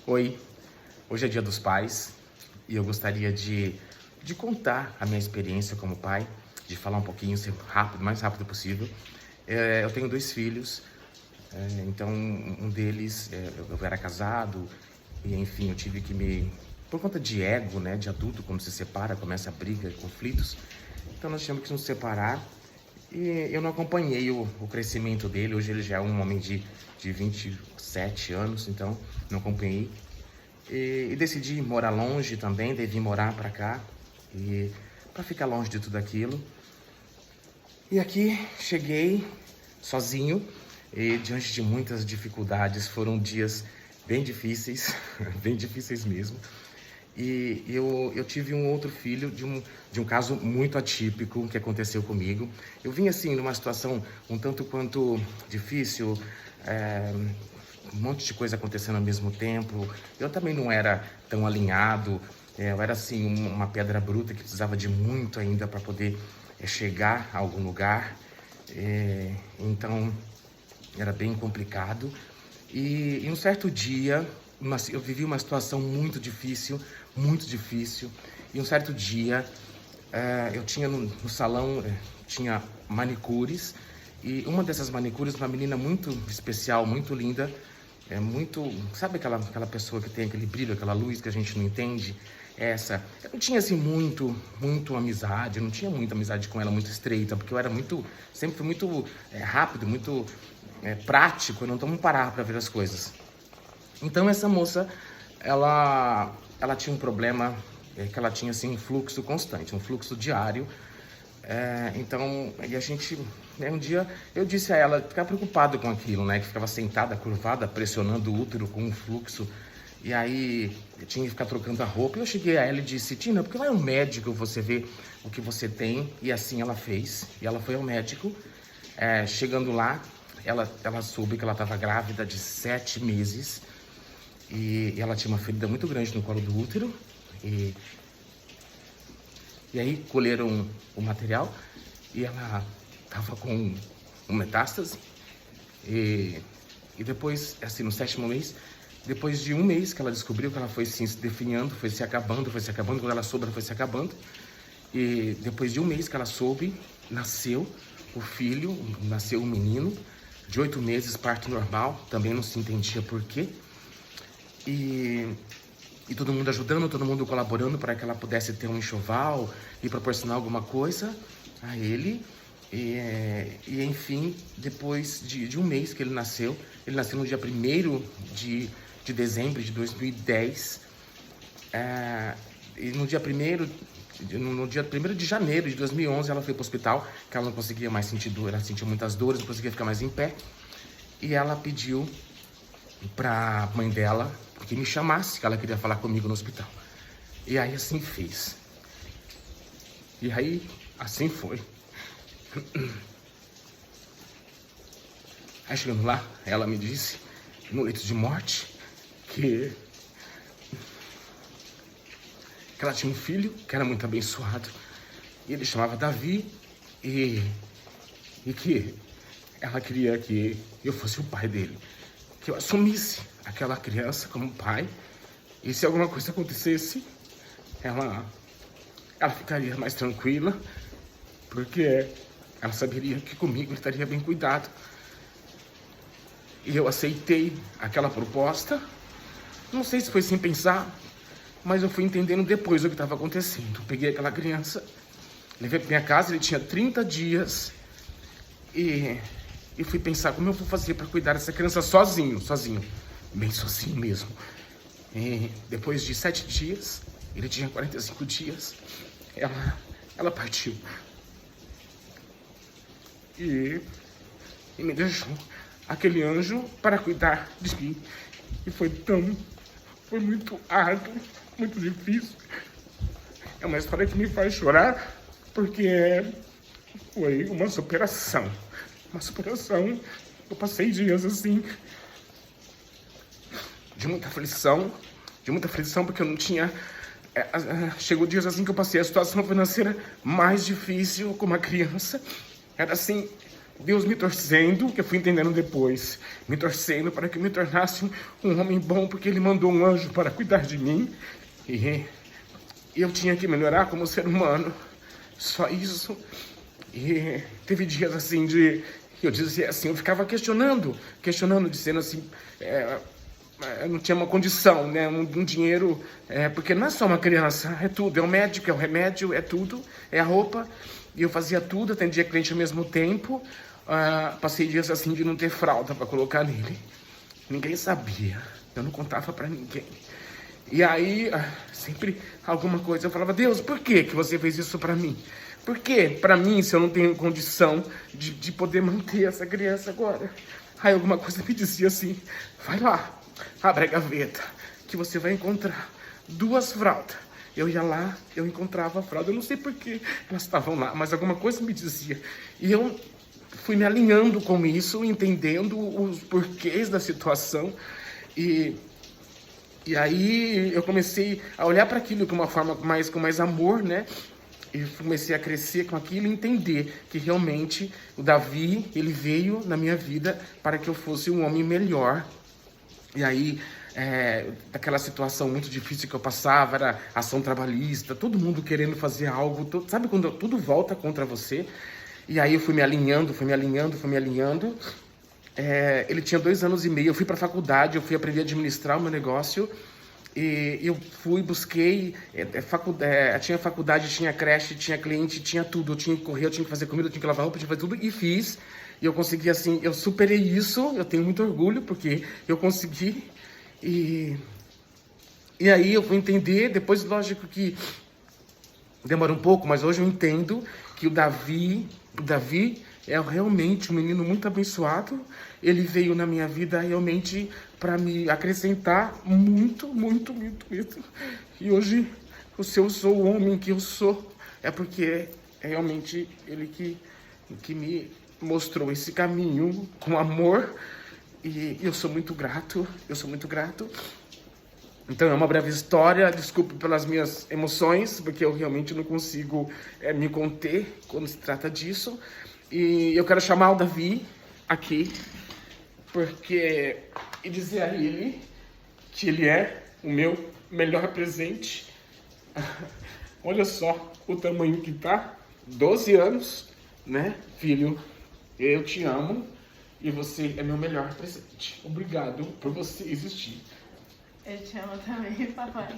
Oi, hoje é Dia dos Pais e eu gostaria de contar a minha experiência como pai, de falar um pouquinho sempre rápido, o mais rápido possível. Eu tenho dois filhos, então um deles, eu era casado e enfim, eu tive que por conta de ego, né, de adulto, quando se separa, começa a briga, conflitos, então nós tivemos que nos separar e eu não acompanhei o crescimento dele. Hoje ele já é um homem de 27 anos, então não acompanhei. E decidi morar longe também, devi morar pra cá, e para ficar longe de tudo aquilo. E aqui cheguei sozinho, e diante de muitas dificuldades, foram dias bem difíceis, bem difíceis mesmo. E eu tive um outro filho de um caso muito atípico que aconteceu comigo. Eu vim assim numa situação um tanto quanto difícil, um monte de coisa acontecendo ao mesmo tempo. Eu também não era tão alinhado, eu era assim uma pedra bruta que precisava de muito ainda para poder chegar a algum lugar. Então era bem complicado. E um certo dia, eu vivi uma situação muito difícil, e um certo dia, eu tinha no salão, tinha manicures, e uma dessas manicures, uma menina muito especial, muito linda, sabe aquela pessoa que tem aquele brilho, aquela luz que a gente não entende? Eu não tinha assim muito amizade, eu não tinha muita amizade com ela, muito estreita, porque eu era sempre fui muito rápido, muito prático, eu não tomo parar para ver as coisas. Então essa moça, ela tinha um problema, que ela tinha assim um fluxo constante, um fluxo diário. Então, e a gente, um dia eu disse a ela, ficar preocupado com aquilo, né? Que ficava sentada, curvada, pressionando o útero com um fluxo. E aí eu tinha que ficar trocando a roupa. E eu cheguei a ela e disse: Tina, por que vai ao médico você ver o que você tem? E assim ela fez. E ela foi ao médico. Chegando lá, ela soube que ela estava grávida de 7 meses. E ela tinha uma ferida muito grande no colo do útero. E aí colheram o material e ela estava com um metástase. E depois, assim, no 7º mês, depois de um mês que ela descobriu que ela foi se definhando, foi se acabando, quando ela soube, ela foi se acabando. E depois de um mês que ela soube, nasceu o filho, nasceu um menino, de 8 meses, parto normal, também não se entendia por quê. E todo mundo ajudando, todo mundo colaborando para que ela pudesse ter um enxoval e proporcionar alguma coisa a ele. E enfim, depois de um mês que ele nasceu no dia 1º de dezembro de 2010. E no dia 1º de janeiro de 2011, ela foi para o hospital, que ela não conseguia mais sentir dor, ela sentia muitas dores, não conseguia ficar mais em pé. E ela pediu pra mãe dela que me chamasse, que ela queria falar comigo no hospital. E aí assim fez. E aí assim foi. Aí chegando lá, ela me disse, no leito de morte, que ela tinha um filho que era muito abençoado. E ele chamava Davi, e que ela queria que eu fosse o pai dele, que eu assumisse aquela criança como pai, e se alguma coisa acontecesse, ela ficaria mais tranquila, porque ela saberia que comigo ele estaria bem cuidado. E eu aceitei aquela proposta, não sei se foi sem pensar, mas eu fui entendendo depois o que estava acontecendo. Peguei aquela criança, levei para minha casa, ele tinha 30 dias, e fui pensar como eu vou fazer para cuidar dessa criança sozinho, bem sozinho mesmo. E depois de 7 dias, ele tinha 45 dias, ela partiu. E me deixou aquele anjo para cuidar de mim. E foi muito árduo, muito difícil. É uma história que me faz chorar, porque foi uma superação. Eu passei dias assim, de muita aflição, porque eu não tinha... Chegou dias assim que eu passei a situação financeira mais difícil com uma criança. Era assim, Deus me torcendo, que eu fui entendendo depois, me torcendo para que eu me tornasse um homem bom, porque Ele mandou um anjo para cuidar de mim. E eu tinha que melhorar como ser humano, só isso. E teve dias assim eu dizia assim, eu ficava questionando, dizendo assim, eu não tinha uma condição, né, um dinheiro, porque não é só uma criança, é tudo, é o médico, é o remédio, é tudo, é a roupa. E eu fazia tudo, atendia cliente ao mesmo tempo. Passei dias assim de não ter fralda para colocar nele. Ninguém sabia, eu não contava para ninguém. E aí, sempre alguma coisa, eu falava, Deus, por que você fez isso para mim? Por que para mim, se eu não tenho condição de poder manter essa criança agora? Aí alguma coisa me dizia assim, vai lá, abre a gaveta, que você vai encontrar 2 fraldas. Eu ia lá, eu encontrava a fralda, eu não sei por que elas estavam lá, mas alguma coisa me dizia. E eu fui me alinhando com isso, entendendo os porquês da situação. E aí eu comecei a olhar para aquilo de uma forma com mais amor, né? E comecei a crescer com aquilo e entender que realmente o Davi, ele veio na minha vida para que eu fosse um homem melhor. E aí, daquela situação muito difícil que eu passava, era ação trabalhista, todo mundo querendo fazer algo, sabe quando tudo volta contra você? E aí eu fui me alinhando. Ele tinha 2 anos e meio, eu fui para a faculdade, eu fui aprender a administrar o meu negócio. E eu busquei, tinha faculdade, tinha creche, tinha cliente, tinha tudo. Eu tinha que correr, eu tinha que fazer comida, eu tinha que lavar roupa, eu tinha que fazer tudo. E fiz. E eu consegui assim, eu superei isso, eu tenho muito orgulho, porque eu consegui. E aí eu fui entender, depois lógico que demora um pouco, mas hoje eu entendo que o Davi é realmente um menino muito abençoado. Ele veio na minha vida realmente para me acrescentar muito. E hoje, se eu sou o homem que eu sou, é porque é realmente ele que me mostrou esse caminho com amor. E eu sou muito grato, Então é uma breve história, desculpe pelas minhas emoções, porque eu realmente não consigo me conter quando se trata disso. E eu quero chamar o Davi aqui, e dizer a ele que ele é o meu melhor presente. Olha só o tamanho que tá, 12 anos, né, filho? Eu te amo e você é meu melhor presente. Obrigado por você existir. Eu te amo também, papai.